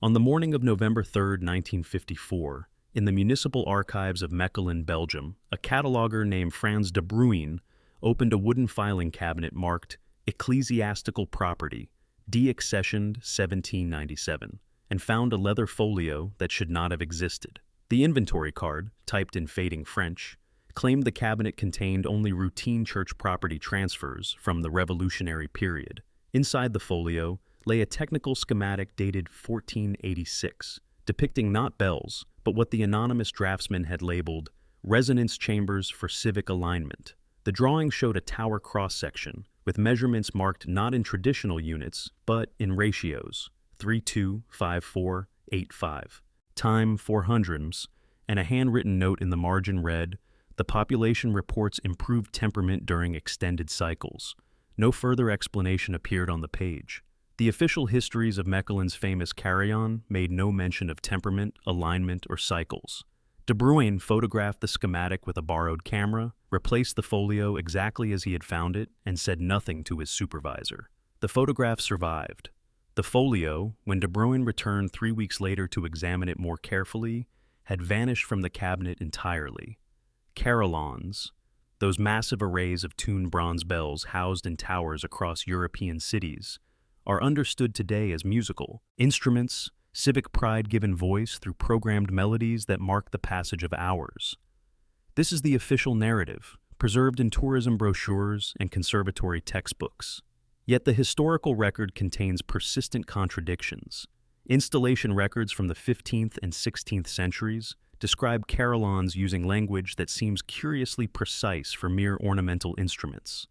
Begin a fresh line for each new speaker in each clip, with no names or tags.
On the morning of November 3, 1954, in the municipal archives of Mechelen, Belgium, a cataloguer named Frans de Bruijn opened a wooden filing cabinet marked Ecclesiastical Property, deaccessioned 1797, and found a leather folio that should not have existed. The inventory card, typed in fading French, claimed the cabinet contained only routine church property transfers from the Revolutionary period. Inside the folio lay a technical schematic dated 1486, depicting not bells, but what the anonymous draftsman had labeled resonance chambers for civic alignment. The drawing showed a tower cross-section, with measurements marked not in traditional units, but in ratios, 32, 54, 85, time 400s, and a handwritten note in the margin read, "The population reports improved temperament during extended cycles." No further explanation appeared on the page. The official histories of Mechelen's famous Carillon made no mention of temperament, alignment, or cycles. De Bruijn photographed the schematic with a borrowed camera, replaced the folio exactly as he had found it, and said nothing to his supervisor. The photograph survived. The folio, when De Bruijn returned 3 weeks later to examine it more carefully, had vanished from the cabinet entirely. Carillons, those massive arrays of tuned bronze bells housed in towers across European cities, are understood today as musical instruments, civic pride given voice through programmed melodies that mark the passage of hours. This is the official narrative, preserved in tourism brochures and conservatory textbooks. Yet the historical record contains persistent contradictions. Installation records from the 15th and 16th centuries describe carillons using language that seems curiously precise for mere ornamental instruments.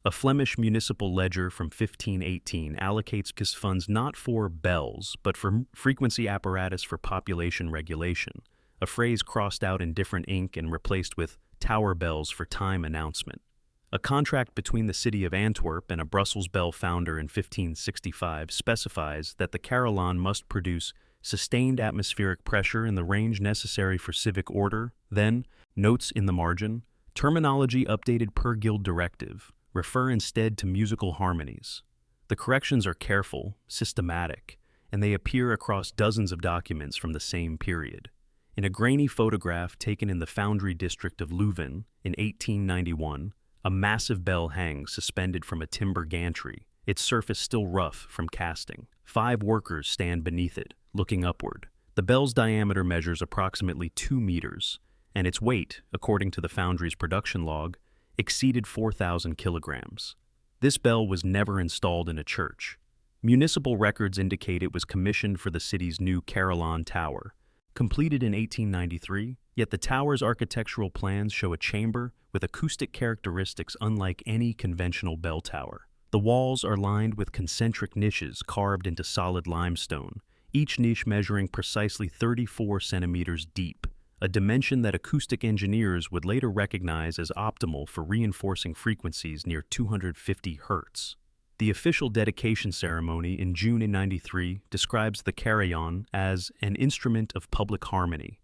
A Flemish municipal ledger from 1518 allocates his funds not for bells, but for frequency apparatus for population regulation, a phrase crossed out in different ink and replaced with tower bells for time announcement. A contract between the city of Antwerp and a Brussels bell founder in 1565 specifies that the carillon must produce sustained atmospheric pressure in the range necessary for civic order. Then, notes in the margin, terminology updated per guild directive, refer instead to musical harmonies. The corrections are careful, systematic, and they appear across dozens of documents from the same period. In a grainy photograph taken in the Foundry district of Leuven in 1891, a massive bell hangs suspended from a timber gantry, its surface still rough from casting. 5 workers stand beneath it, looking upward. The bell's diameter measures approximately 2 meters, and its weight, according to the Foundry's production log, exceeded 4,000 kilograms. This bell was never installed in a church. Municipal records indicate it was commissioned for the city's new Carillon Tower, completed in 1893, yet the tower's architectural plans show a chamber with acoustic characteristics unlike any conventional bell tower. The walls are lined with concentric niches carved into solid limestone, each niche measuring precisely 34 centimeters deep, a dimension that acoustic engineers would later recognize as optimal for reinforcing frequencies near 250 Hz. The official dedication ceremony in June 1993 describes the carillon as an instrument of public harmony,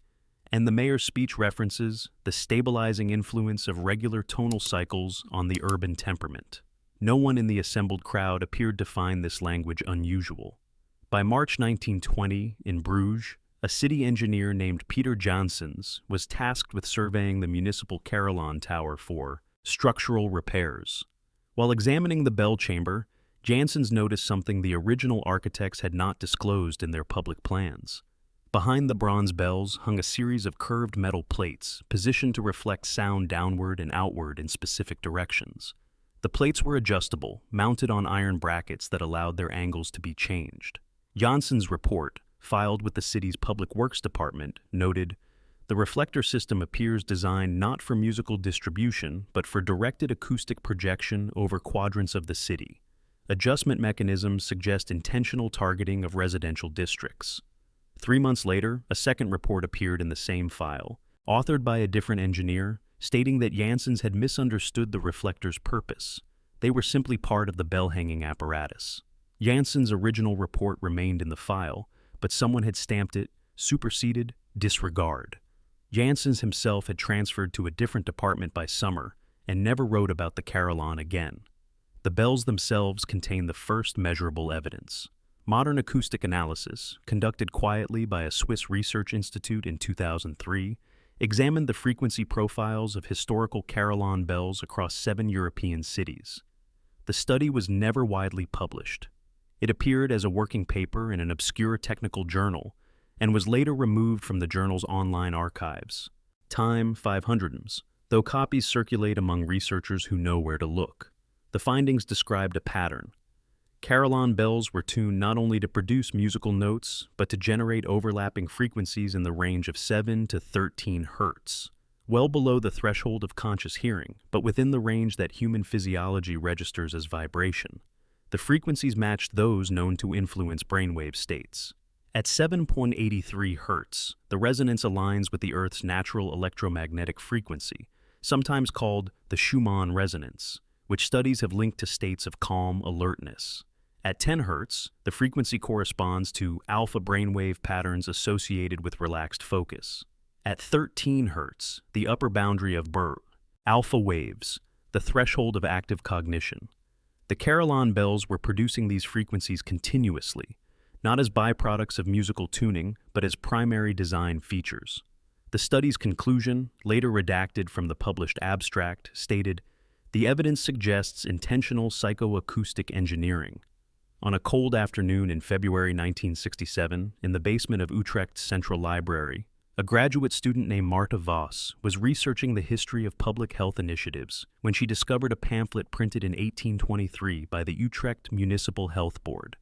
and the mayor's speech references the stabilizing influence of regular tonal cycles on the urban temperament. No one in the assembled crowd appeared to find this language unusual. By March 1920, in Bruges, a city engineer named Peter Janssens was tasked with surveying the municipal Carillon Tower for structural repairs. While examining the bell chamber, Janssens noticed something the original architects had not disclosed in their public plans. Behind the bronze bells hung a series of curved metal plates, positioned to reflect sound downward and outward in specific directions. The plates were adjustable, mounted on iron brackets that allowed their angles to be changed. Janssens' report, filed with the city's Public Works Department, noted, "The reflector system appears designed not for musical distribution, but for directed acoustic projection over quadrants of the city. Adjustment mechanisms suggest intentional targeting of residential districts." 3 months later, a second report appeared in the same file, authored by a different engineer, stating that Janssens had misunderstood the reflector's purpose. They were simply part of the bell-hanging apparatus. Janssens' original report remained in the file, but someone had stamped it, superseded, disregard. Janssens himself had transferred to a different department by summer and never wrote about the carillon again. The bells themselves contain the first measurable evidence. Modern acoustic analysis, conducted quietly by a Swiss research institute in 2003, examined the frequency profiles of historical carillon bells across 7 European cities. The study was never widely published. It appeared as a working paper in an obscure technical journal and was later removed from the journal's online archives. Time 500ms, though copies circulate among researchers who know where to look. The findings described a pattern. Carillon bells were tuned not only to produce musical notes, but to generate overlapping frequencies in the range of 7 to 13 Hz, well below the threshold of conscious hearing, but within the range that human physiology registers as vibration. The frequencies matched those known to influence brainwave states. At 7.83 Hz, the resonance aligns with the Earth's natural electromagnetic frequency, sometimes called the Schumann resonance, which studies have linked to states of calm alertness. At 10 Hz, the frequency corresponds to alpha brainwave patterns associated with relaxed focus. At 13 Hz, the upper boundary of alpha waves, the threshold of active cognition. The carillon bells were producing these frequencies continuously, not as byproducts of musical tuning, but as primary design features. The study's conclusion, later redacted from the published abstract, stated, "The evidence suggests intentional psychoacoustic engineering." On a cold afternoon in February 1967, in the basement of Utrecht's Central Library, a graduate student named Marta Vos was researching the history of public health initiatives when she discovered a pamphlet printed in 1823 by the Utrecht Municipal Health Board.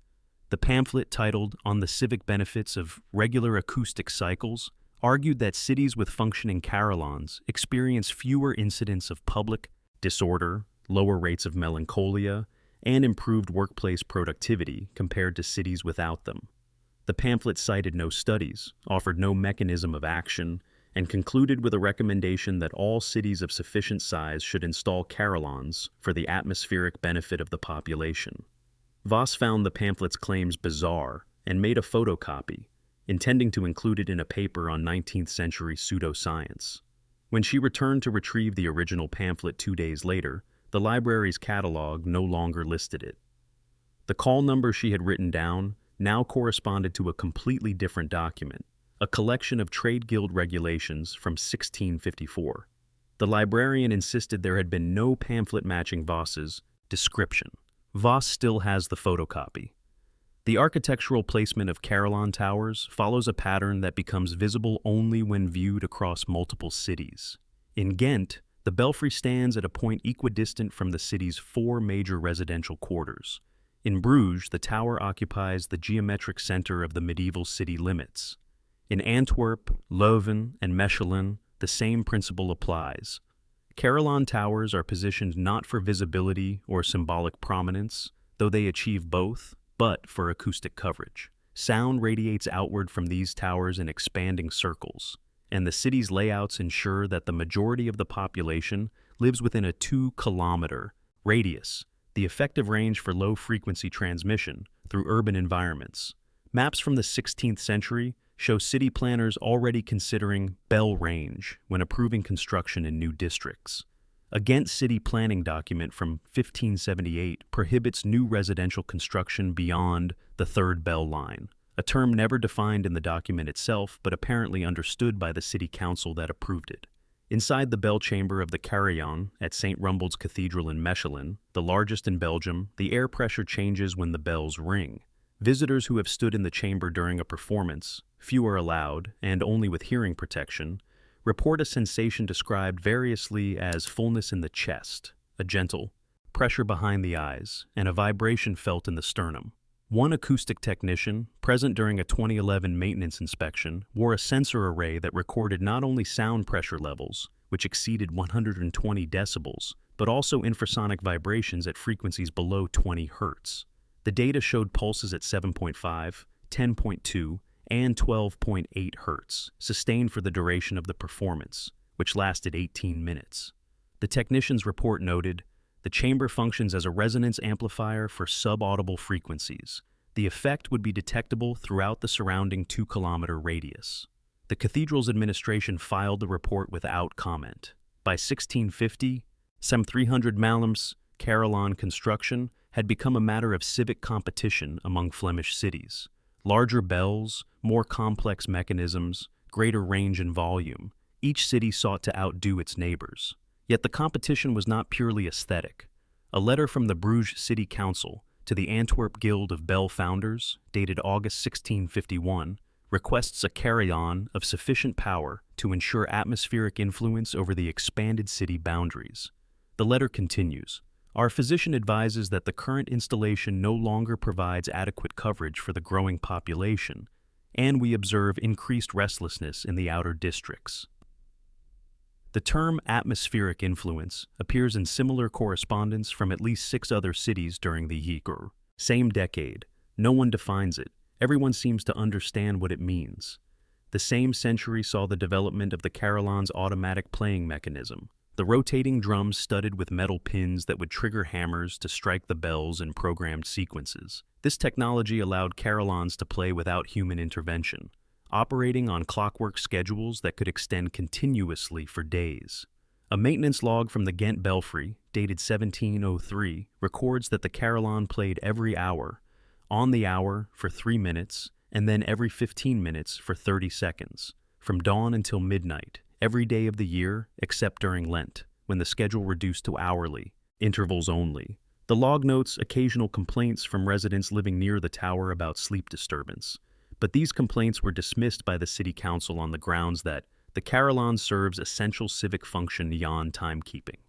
The pamphlet, titled "On the Civic Benefits of Regular Acoustic Cycles," argued that cities with functioning carillons experience fewer incidents of public disorder, lower rates of melancholia, and improved workplace productivity compared to cities without them. The pamphlet cited no studies, offered no mechanism of action, and concluded with a recommendation that all cities of sufficient size should install carillons for the atmospheric benefit of the population. Voss found the pamphlet's claims bizarre and made a photocopy, intending to include it in a paper on 19th-century pseudoscience. When she returned to retrieve the original pamphlet 2 days later, the library's catalog no longer listed it. The call number she had written down now corresponded to a completely different document, a collection of trade guild regulations from 1654. The librarian insisted there had been no pamphlet matching Voss's description. Voss still has the photocopy. The architectural placement of carillon towers follows a pattern that becomes visible only when viewed across multiple cities. In Ghent, the belfry stands at a point equidistant from the city's 4 major residential quarters. In Bruges, the tower occupies the geometric center of the medieval city limits. In Antwerp, Leuven, and Mechelen, the same principle applies. Carillon towers are positioned not for visibility or symbolic prominence, though they achieve both, but for acoustic coverage. Sound radiates outward from these towers in expanding circles, and the city's layouts ensure that the majority of the population lives within a 2-kilometer radius, the effective range for low-frequency transmission through urban environments. Maps from the 16th century show city planners already considering bell range when approving construction in new districts. A Ghent city planning document from 1578 prohibits new residential construction beyond the 3rd bell line, a term never defined in the document itself but apparently understood by the city council that approved it. Inside the bell chamber of the Carillon at St. Rumbold's Cathedral in Mechelen, the largest in Belgium, the air pressure changes when the bells ring. Visitors who have stood in the chamber during a performance, few are allowed, and only with hearing protection, report a sensation described variously as fullness in the chest, a gentle pressure behind the eyes, and a vibration felt in the sternum. One acoustic technician, present during a 2011 maintenance inspection, wore a sensor array that recorded not only sound pressure levels, which exceeded 120 decibels, but also infrasonic vibrations at frequencies below 20 Hz. The data showed pulses at 7.5, 10.2, and 12.8 Hz, sustained for the duration of the performance, which lasted 18 minutes. The technician's report noted, "The chamber functions as a resonance amplifier for subaudible frequencies. The effect would be detectable throughout the surrounding 2-kilometer radius." The cathedral's administration filed the report without comment. By 1650, some 300 Malms Carillon construction had become a matter of civic competition among Flemish cities. Larger bells, more complex mechanisms, greater range and volume. Each city sought to outdo its neighbors. Yet the competition was not purely aesthetic. A letter from the Bruges City Council to the Antwerp Guild of Bell Founders, dated August 1651, requests a carillon of sufficient power to ensure atmospheric influence over the expanded city boundaries. The letter continues, "Our physician advises that the current installation no longer provides adequate coverage for the growing population, and we observe increased restlessness in the outer districts." The term atmospheric influence appears in similar correspondence from at least 6 other cities during the same decade. No one defines it. Everyone seems to understand what it means. The same century saw the development of the carillon's automatic playing mechanism, the rotating drums studded with metal pins that would trigger hammers to strike the bells in programmed sequences. This technology allowed carillons to play without human intervention, operating on clockwork schedules that could extend continuously for days. A maintenance log from the Ghent Belfry, dated 1703, records that the carillon played every hour, on the hour for 3 minutes, and then every 15 minutes for 30 seconds, from dawn until midnight, every day of the year except during Lent, when the schedule reduced to hourly, intervals only. The log notes occasional complaints from residents living near the tower about sleep disturbance, but these complaints were dismissed by the city council on the grounds that the carillon serves essential civic function beyond timekeeping.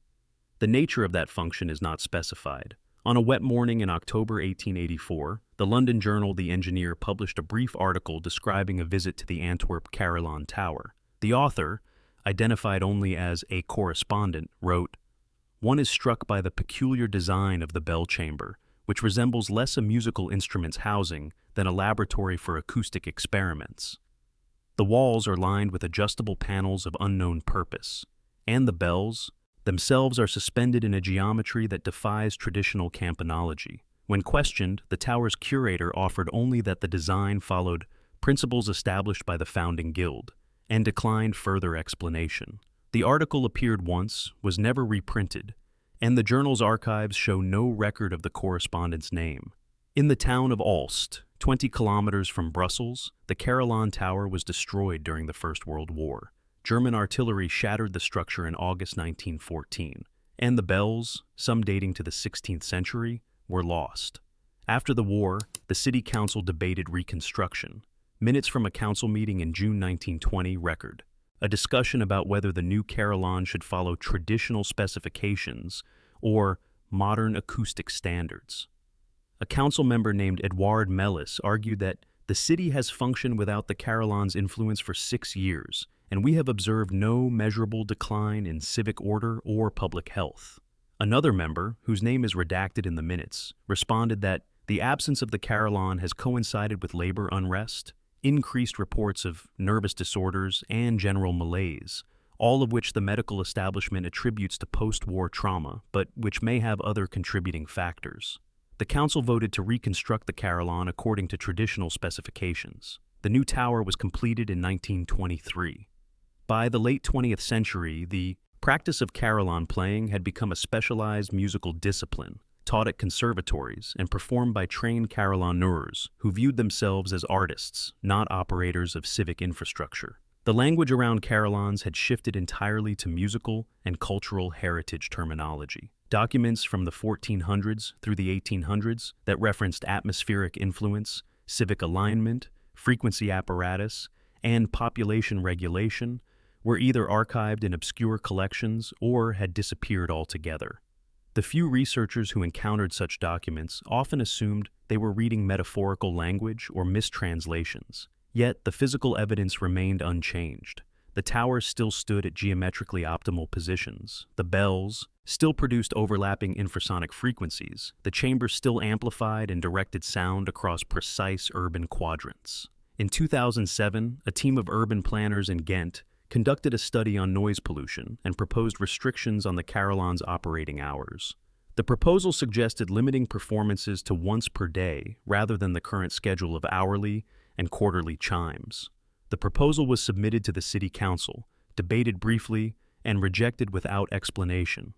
The nature of that function is not specified. On a wet morning in October 1884, the London journal The Engineer published a brief article describing a visit to the Antwerp Carillon Tower. The author, identified only as a correspondent, wrote, "One is struck by the peculiar design of the bell chamber, which resembles less a musical instrument's housing than a laboratory for acoustic experiments. The walls are lined with adjustable panels of unknown purpose, and the bells themselves are suspended in a geometry that defies traditional campanology. When questioned, the tower's curator offered only that the design followed principles established by the founding guild, and declined further explanation. The article appeared once, was never reprinted, and the journal's archives show no record of the correspondent's name. In the town of Aalst, 20 kilometers from Brussels, the Carillon Tower was destroyed during the First World War. German artillery shattered the structure in August 1914, and the bells, some dating to the 16th century, were lost. After the war, the city council debated reconstruction. Minutes from a council meeting in June 1920 record a discussion about whether the new carillon should follow traditional specifications or modern acoustic standards. A council member named Edouard Melis argued that the city has functioned without the carillon's influence for 6 years, and we have observed no measurable decline in civic order or public health. Another member, whose name is redacted in the minutes, responded that the absence of the carillon has coincided with labor unrest, increased reports of nervous disorders, and general malaise, all of which the medical establishment attributes to post-war trauma, but which may have other contributing factors. The council voted to reconstruct the carillon according to traditional specifications. The new tower was completed in 1923. By the late 20th century, the practice of carillon playing had become a specialized musical discipline, taught at conservatories and performed by trained carillonneurs who viewed themselves as artists, not operators of civic infrastructure. The language around carillons had shifted entirely to musical and cultural heritage terminology. Documents from the 1400s through the 1800s that referenced atmospheric influence, civic alignment, frequency apparatus, and population regulation were either archived in obscure collections or had disappeared altogether. The few researchers who encountered such documents often assumed they were reading metaphorical language or mistranslations. Yet the physical evidence remained unchanged. The towers still stood at geometrically optimal positions. The bells still produced overlapping infrasonic frequencies. The chambers still amplified and directed sound across precise urban quadrants. In 2007, a team of urban planners in Ghent conducted a study on noise pollution and proposed restrictions on the carillon's operating hours. The proposal suggested limiting performances to once per day rather than the current schedule of hourly and quarterly chimes. The proposal was submitted to the city council, debated briefly, and rejected without explanation.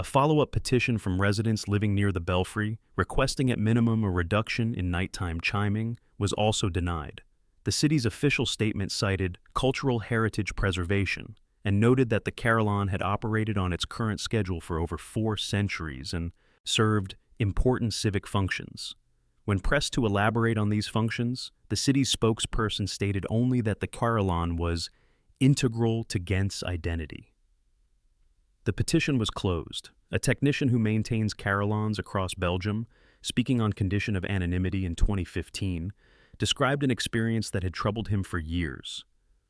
A follow-up petition from residents living near the belfry, requesting at minimum a reduction in nighttime chiming, was also denied. The city's official statement cited cultural heritage preservation and noted that the carillon had operated on its current schedule for over 4 centuries and served important civic functions. When pressed to elaborate on these functions, the city's spokesperson stated only that the carillon was integral to Ghent's identity. The petition was closed. A technician who maintains carillons across Belgium, speaking on condition of anonymity in 2015, described an experience that had troubled him for years.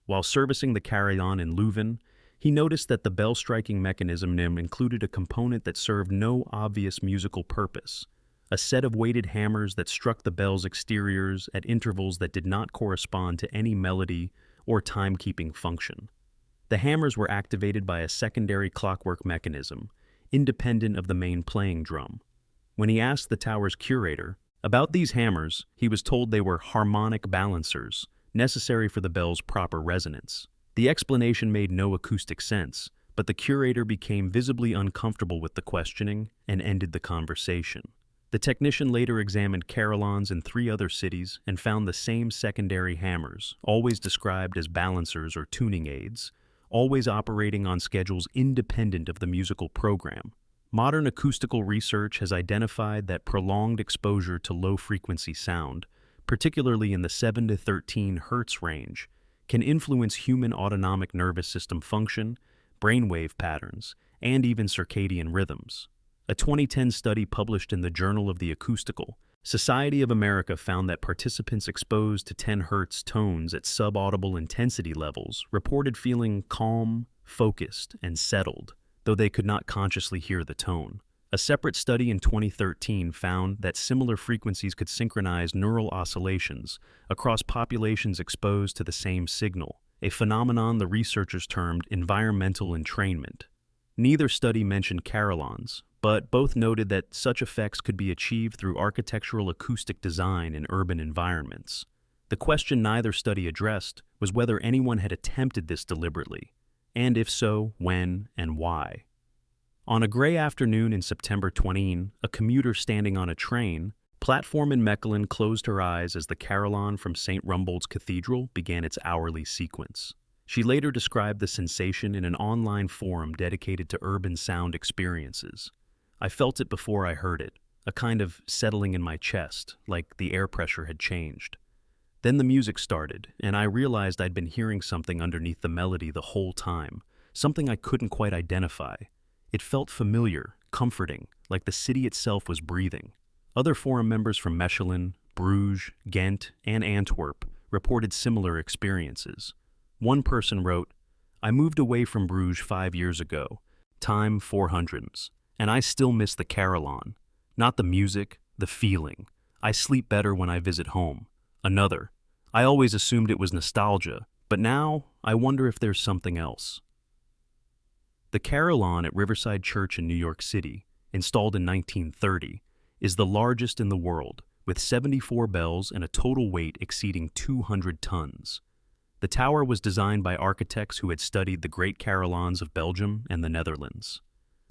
While servicing the carillon in Leuven, he noticed that the bell-striking mechanism included a component that served no obvious musical purpose, a set of weighted hammers that struck the bell's exteriors at intervals that did not correspond to any melody or timekeeping function. The hammers were activated by a secondary clockwork mechanism, independent of the main playing drum. When he asked the tower's curator about these hammers, he was told they were harmonic balancers, necessary for the bell's proper resonance. The explanation made no acoustic sense, but the curator became visibly uncomfortable with the questioning and ended the conversation. The technician later examined carillons in 3 other cities and found the same secondary hammers, always described as balancers or tuning aids, always operating on schedules independent of the musical program. Modern acoustical research has identified that prolonged exposure to low-frequency sound, particularly in the 7 to 13 Hz range, can influence human autonomic nervous system function, brainwave patterns, and even circadian rhythms. A 2010 study published in the Journal of the Acoustical Society of America found that participants exposed to 10 Hz tones at subaudible intensity levels reported feeling calm, focused, and settled, though they could not consciously hear the tone. A separate study in 2013 found that similar frequencies could synchronize neural oscillations across populations exposed to the same signal, a phenomenon the researchers termed environmental entrainment. Neither study mentioned carillons, but both noted that such effects could be achieved through architectural acoustic design in urban environments. The question neither study addressed was whether anyone had attempted this deliberately, and if so, when and why. On a gray afternoon in September 20, a commuter standing on a train platform in Mechelen closed her eyes as the carillon from St. Rumbold's Cathedral began its hourly sequence. She later described the sensation in an online forum dedicated to urban sound experiences. I felt it before I heard it, a kind of settling in my chest, like the air pressure had changed. Then the music started, and I realized I'd been hearing something underneath the melody the whole time, something I couldn't quite identify. It felt familiar, comforting, like the city itself was breathing. Other forum members from Mechelen, Bruges, Ghent, and Antwerp reported similar experiences. One person wrote, "I moved away from Bruges 5 years ago, time 400s, and I still miss the carillon. Not the music, the feeling. I sleep better when I visit home." Another, "I always assumed it was nostalgia, but now I wonder if there's something else." The carillon at Riverside Church in New York City, installed in 1930, is the largest in the world, with 74 bells and a total weight exceeding 200 tons. The tower was designed by architects who had studied the great carillons of Belgium and the Netherlands.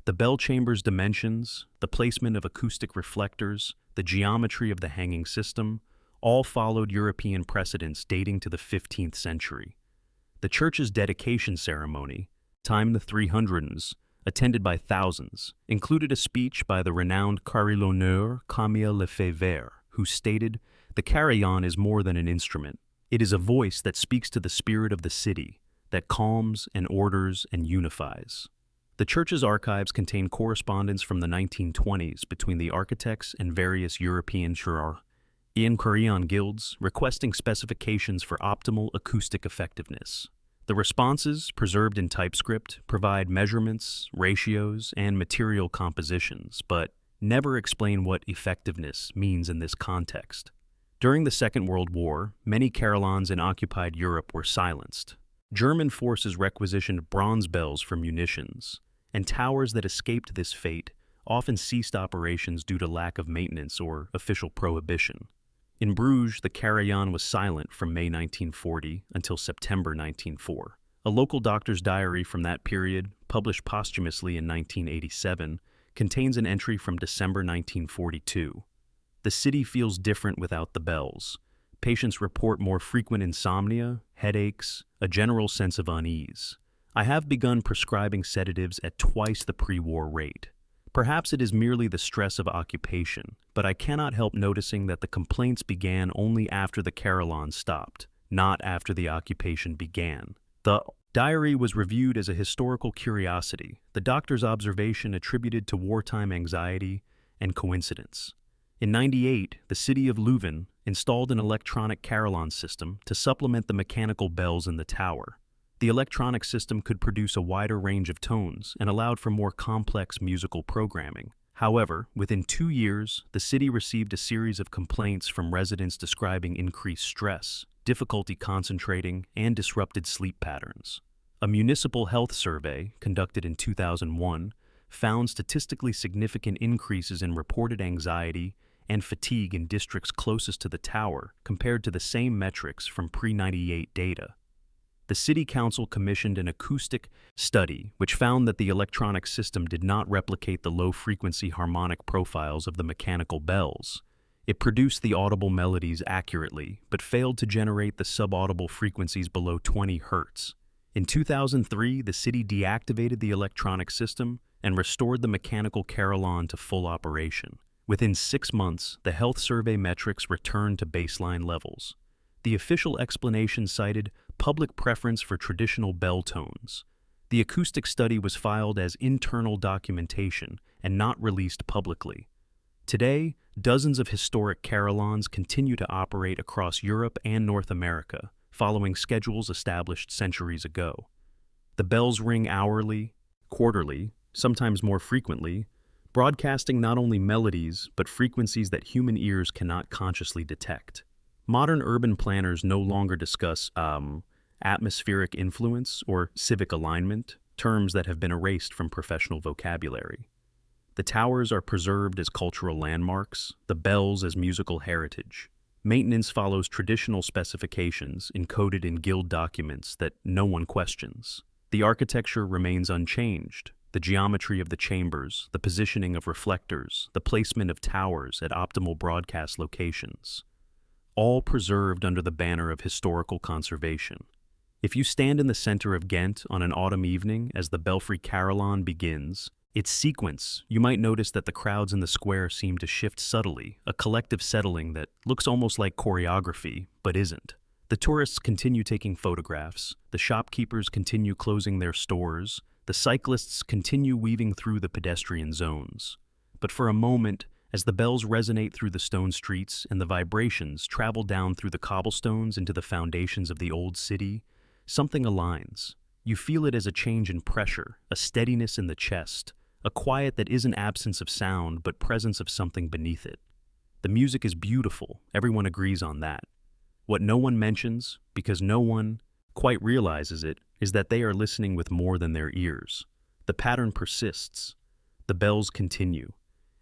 The bell chamber's dimensions, the placement of acoustic reflectors, the geometry of the hanging system, all followed European precedents dating to the 15th century. The church's dedication ceremony, timed the 300s, attended by thousands, included a speech by the renowned carillonneur Camille Lefebvre, who stated, "The carillon is more than an instrument. It is a voice that speaks to the spirit of the city, that calms and orders and unifies." The church's archives contain correspondence from the 1920s between the architects and various European carillon guilds requesting specifications for optimal acoustic effectiveness. The responses, preserved in typescript, provide measurements, ratios, and material compositions, but never explain what effectiveness means in this context. During the Second World War, many carillons in occupied Europe were silenced. German forces requisitioned bronze bells for munitions, and towers that escaped this fate often ceased operations due to lack of maintenance or official prohibition. In Bruges, the carillon was silent from May 1940 until September 1904. A local doctor's diary from that period, published posthumously in 1987, contains an entry from December 1942. The city feels different without the bells. Patients report more frequent insomnia, headaches, a general sense of unease. I have begun prescribing sedatives at twice the pre-war rate. Perhaps it is merely the stress of occupation, but I cannot help noticing that the complaints began only after the Carillons stopped, not after the occupation began. The diary was reviewed as a historical curiosity, the doctor's observation attributed to wartime anxiety and coincidence. In '98, the city of Leuven installed an electronic carillon system to supplement the mechanical bells in the tower. The electronic system could produce a wider range of tones and allowed for more complex musical programming. However, within 2 years, the city received a series of complaints from residents describing increased stress, difficulty concentrating, and disrupted sleep patterns. A municipal health survey, conducted in 2001, found statistically significant increases in reported anxiety and fatigue in districts closest to the tower compared to the same metrics from pre-98 data. The City Council commissioned an acoustic study which found that the electronic system did not replicate the low-frequency harmonic profiles of the mechanical bells. It produced the audible melodies accurately, but failed to generate the subaudible frequencies below 20 Hz. In 2003, the city deactivated the electronic system and restored the mechanical carillon to full operation. Within 6 months, the health survey metrics returned to baseline levels. The official explanation cited public preference for traditional bell tones. The acoustic study was filed as internal documentation and not released publicly. Today, dozens of historic carillons continue to operate across Europe and North America, following schedules established centuries ago. The bells ring hourly, quarterly, sometimes more frequently, broadcasting not only melodies but frequencies that human ears cannot consciously detect. Modern urban planners no longer discuss atmospheric influence or civic alignment, terms that have been erased from professional vocabulary. The towers are preserved as cultural landmarks, the bells as musical heritage. Maintenance follows traditional specifications encoded in guild documents that no one questions. The architecture remains unchanged. The geometry of the chambers, the positioning of reflectors, the placement of towers at optimal broadcast locations, all preserved under the banner of historical conservation. If you stand in the center of Ghent on an autumn evening as the Belfry Carillon begins its sequence, you might notice that the crowds in the square seem to shift subtly, a collective settling that looks almost like choreography, but isn't. The tourists continue taking photographs, the shopkeepers continue closing their stores, the cyclists continue weaving through the pedestrian zones. But for a moment, as the bells resonate through the stone streets and the vibrations travel down through the cobblestones into the foundations of the old city, something aligns. You feel it as a change in pressure, a steadiness in the chest, a quiet that isn't absence of sound but presence of something beneath it. The music is beautiful, everyone agrees on that. What no one mentions, because no one quite realizes it, is that they are listening with more than their ears. The pattern persists. The bells continue.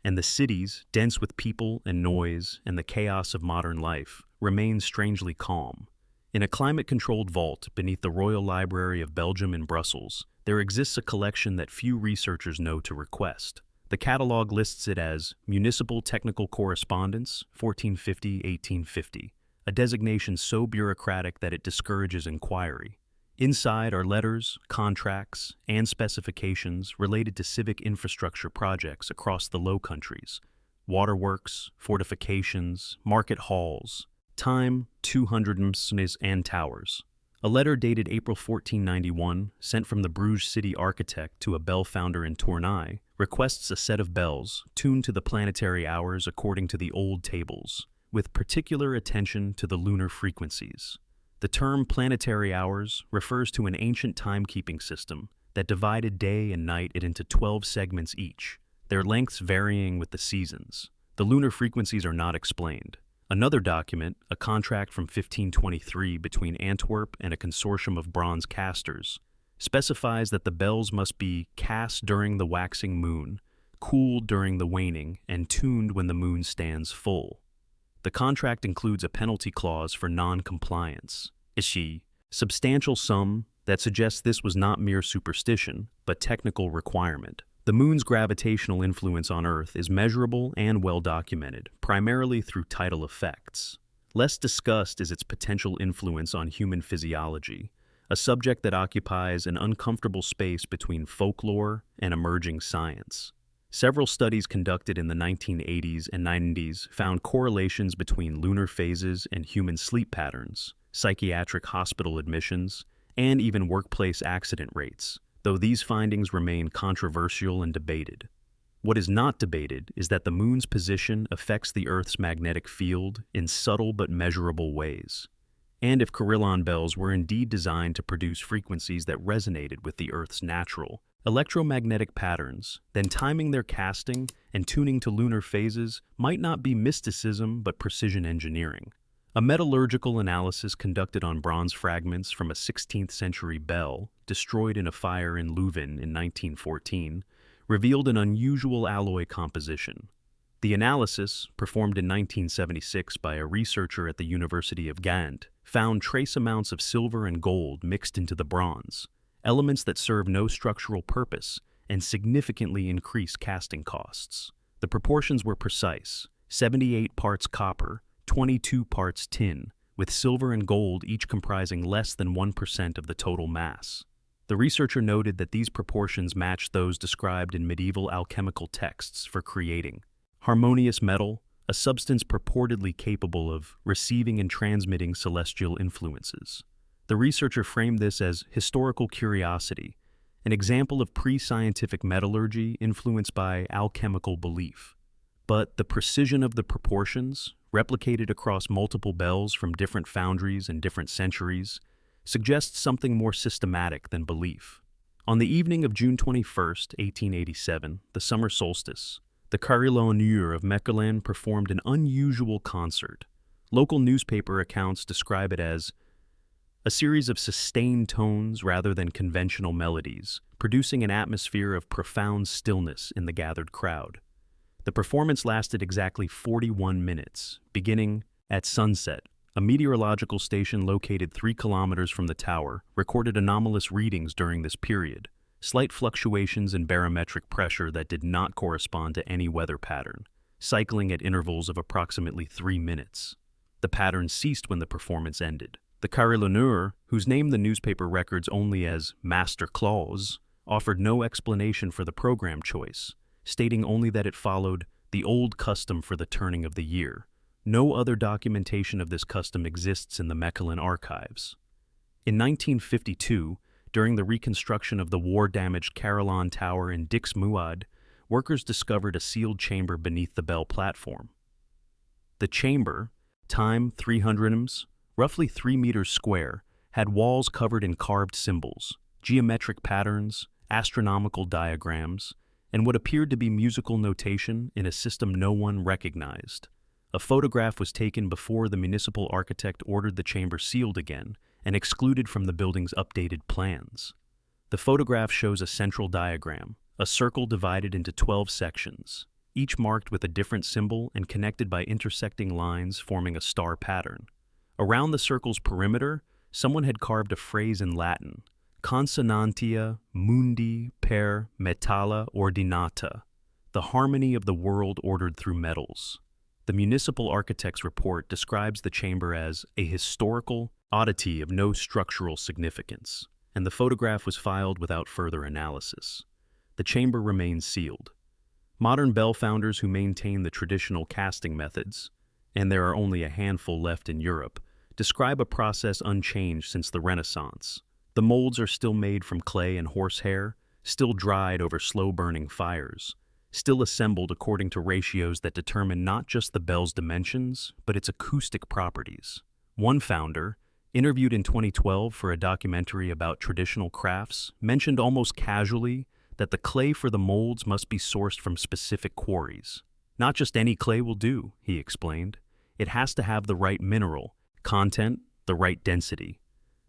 And the cities, dense with people and noise and the chaos of modern life, remain strangely calm. In a climate-controlled vault beneath the Royal Library of Belgium in Brussels, there exists a collection that few researchers know to request. The catalogue lists it as Municipal Technical Correspondence, 1450-1850, a designation so bureaucratic that it discourages inquiry. Inside are letters, contracts, and specifications related to civic infrastructure projects across the Low Countries, waterworks, fortifications, market halls, time, 200 msnes and towers. A letter dated April 1491, sent from the Bruges city architect to a bell founder in Tournai, requests a set of bells tuned to the planetary hours according to the old tables, with particular attention to the lunar frequencies. The term planetary hours refers to an ancient timekeeping system that divided day and night into 12 segments each, their lengths varying with the seasons. The lunar frequencies are not explained. Another document, a contract from 1523 between Antwerp and a consortium of bronze casters, specifies that the bells must be cast during the waxing moon, cooled during the waning, and tuned when the moon stands full. The contract includes a penalty clause for non-compliance, substantial sum that suggests this was not mere superstition, but technical requirement. The moon's gravitational influence on Earth is measurable and well documented, primarily through tidal effects. Less discussed is its potential influence on human physiology, a subject that occupies an uncomfortable space between folklore and emerging science. Several studies conducted in the 1980s and 90s found correlations between lunar phases and human sleep patterns, psychiatric hospital admissions, and even workplace accident rates, though these findings remain controversial and debated. What is not debated is that the moon's position affects the Earth's magnetic field in subtle but measurable ways. And if carillon bells were indeed designed to produce frequencies that resonated with the Earth's natural, electromagnetic patterns, then timing their casting and tuning to lunar phases might not be mysticism but precision engineering. A metallurgical analysis conducted on bronze fragments from a 16th century bell, destroyed in a fire in Leuven in 1914, revealed an unusual alloy composition. The analysis, performed in 1976 by a researcher at the University of Ghent, found trace amounts of silver and gold mixed into the bronze, elements that serve no structural purpose and significantly increase casting costs. The proportions were precise: 78 parts copper, 22 parts tin, with silver and gold each comprising less than 1% of the total mass. The researcher noted that these proportions matched those described in medieval alchemical texts for creating harmonious metal, a substance purportedly capable of receiving and transmitting celestial influences. The researcher framed this as historical curiosity, an example of pre-scientific metallurgy influenced by alchemical belief. But the precision of the proportions, replicated across multiple bells from different foundries and different centuries, suggests something more systematic than belief. On the evening of June 21, 1887, the summer solstice, the Carillons of Mechelen performed an unusual concert. Local newspaper accounts describe it as a series of sustained tones rather than conventional melodies, producing an atmosphere of profound stillness in the gathered crowd. The performance lasted exactly 41 minutes, beginning at sunset. A meteorological station located 3 kilometers from the tower recorded anomalous readings during this period, slight fluctuations in barometric pressure that did not correspond to any weather pattern, cycling at intervals of approximately 3 minutes. The pattern ceased when the performance ended. The Carillonneur, whose name the newspaper records only as Master Claus, offered no explanation for the program choice, stating only that it followed the old custom for the turning of the year. No other documentation of this custom exists in the Mechelen archives. In 1952, during the reconstruction of the war-damaged Carillon Tower in Dixmude, workers discovered a sealed chamber beneath the bell platform. The chamber, time 300ms, roughly 3 meters square, had walls covered in carved symbols, geometric patterns, astronomical diagrams, and what appeared to be musical notation in a system no one recognized. A photograph was taken before the municipal architect ordered the chamber sealed again and excluded from the building's updated plans. The photograph shows a central diagram, a circle divided into 12 sections, each marked with a different symbol and connected by intersecting lines forming a star pattern. Around the circle's perimeter, someone had carved a phrase in Latin, Consonantia mundi per metalla ordinata, the harmony of the world ordered through metals. The municipal architect's report describes the chamber as a historical oddity of no structural significance, and the photograph was filed without further analysis. The chamber remains sealed. Modern bell founders who maintain the traditional casting methods, and there are only a handful left in Europe, describe a process unchanged since the Renaissance. The molds are still made from clay and horsehair, still dried over slow-burning fires, still assembled according to ratios that determine not just the bell's dimensions, but its acoustic properties. One founder, interviewed in 2012 for a documentary about traditional crafts, mentioned almost casually that the clay for the molds must be sourced from specific quarries. Not just any clay will do, he explained. It has to have the right mineral content, the right density.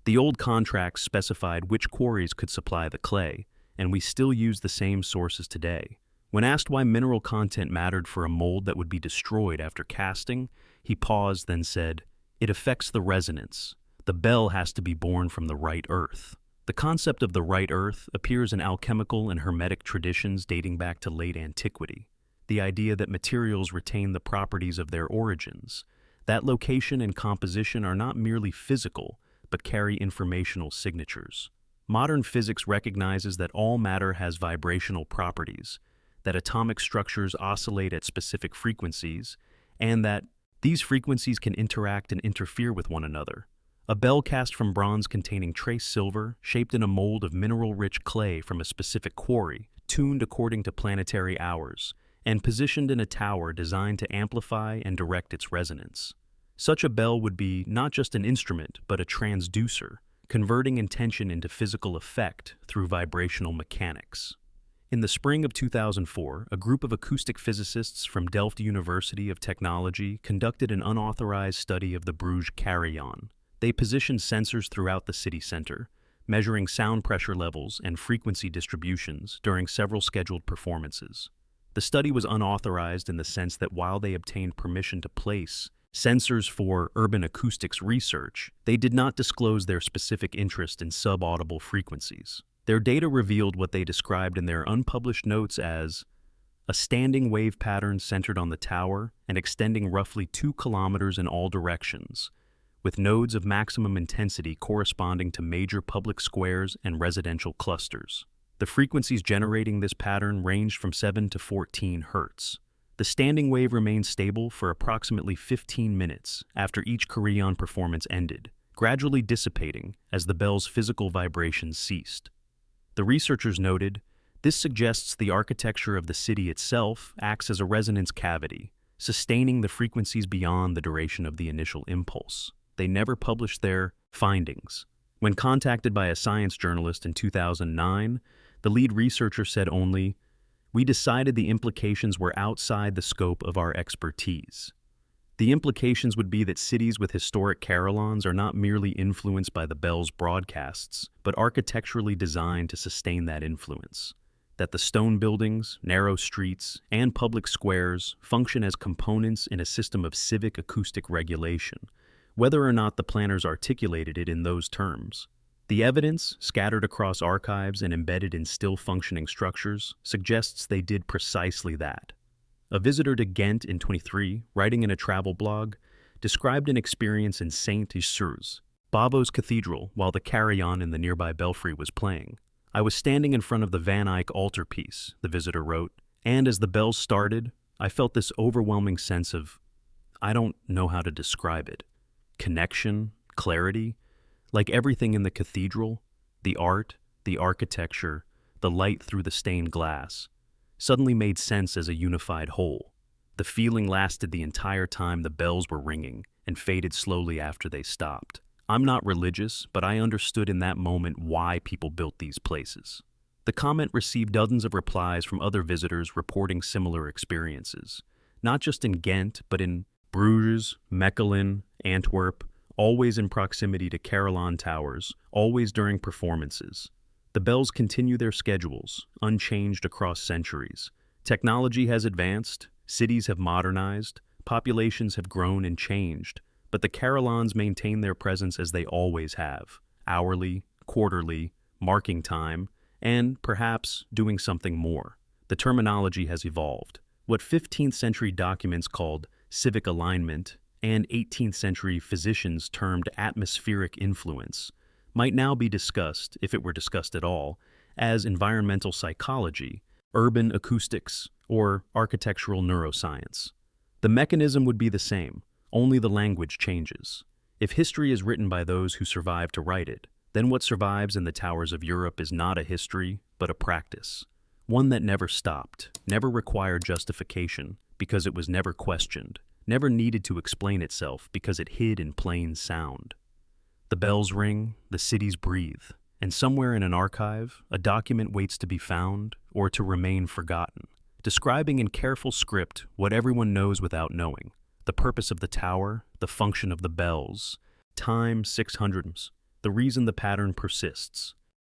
The old contracts specified which quarries could supply the clay, and we still use the same sources today. When asked why mineral content mattered for a mold that would be destroyed after casting, he paused, then said, "It affects the resonance. The bell has to be born from the right earth." The concept of the right earth appears in alchemical and hermetic traditions dating back to late antiquity. The idea that materials retain the properties of their origins, that location and composition are not merely physical, but carry informational signatures. Modern physics recognizes that all matter has vibrational properties, that atomic structures oscillate at specific frequencies, and that these frequencies can interact and interfere with one another. A bell cast from bronze containing trace silver, shaped in a mold of mineral-rich clay from a specific quarry, tuned according to planetary hours, and positioned in a tower designed to amplify and direct its resonance. Such a bell would be not just an instrument, but a transducer, converting intention into physical effect through vibrational mechanics. In the spring of 2004, a group of acoustic physicists from Delft University of Technology conducted an unauthorized study of the Bruges Carillon. They positioned sensors throughout the city center, measuring sound pressure levels and frequency distributions during several scheduled performances. The study was unauthorized in the sense that while they obtained permission to place sensors for urban acoustics research, they did not disclose their specific interest in subaudible frequencies. Their data revealed what they described in their unpublished notes as a standing wave pattern centered on the tower and extending roughly 2 kilometers in all directions, with nodes of maximum intensity corresponding to major public squares and residential clusters. The frequencies generating this pattern ranged from 7 to 14 Hz. The standing wave remained stable for approximately 15 minutes after each carillon performance ended, gradually dissipating as the bell's physical vibrations ceased. The researchers noted, this suggests the architecture of the city itself acts as a resonance cavity, sustaining the frequencies beyond the duration of the initial impulse. They never published their findings. When contacted by a science journalist in 2009, the lead researcher said only, "We decided the implications were outside the scope of our expertise." The implications would be that cities with historic carillons are not merely influenced by the bell's broadcasts, but architecturally designed to sustain that influence. That the stone buildings, narrow streets, and public squares function as components in a system of civic acoustic regulation, whether or not the planners articulated it in those terms. The evidence, scattered across archives and embedded in still functioning structures, suggests they did precisely that. A visitor to Ghent in 23, writing in a travel blog, described an experience in Saint-Eustache, Bavo's cathedral, while the carillon in the nearby belfry was playing. "I was standing in front of the Van Eyck altarpiece," the visitor wrote, "and as the bells started, I felt this overwhelming sense of, I don't know how to describe it, connection, clarity. Like everything in the cathedral, the art, the architecture, the light through the stained glass, suddenly made sense as a unified whole. The feeling lasted the entire time the bells were ringing and faded slowly after they stopped. I'm not religious, but I understood in that moment why people built these places." The comment received dozens of replies from other visitors reporting similar experiences, not just in Ghent, but in Bruges, Mechelen, Antwerp, always in proximity to carillon towers, always during performances. The bells continue their schedules, unchanged across centuries. Technology has advanced, cities have modernized, populations have grown and changed, but the carillons maintain their presence as they always have, hourly, quarterly, marking time, and, perhaps, doing something more. The terminology has evolved. What 15th century documents called civic alignment and 18th century physicians termed atmospheric influence might now be discussed, if it were discussed at all, as environmental psychology, urban acoustics, or architectural neuroscience. The mechanism would be the same, only the language changes. If history is written by those who survive to write it, then what survives in the towers of Europe is not a history, but a practice. One that never stopped, never required justification, because it was never questioned, never needed to explain itself because it hid in plain sound. The bells ring, the cities breathe, and somewhere in an archive, a document waits to be found or to remain forgotten, describing in careful script what everyone knows without knowing: the purpose of the tower, the function of the bells, time 600s, the reason the pattern persists,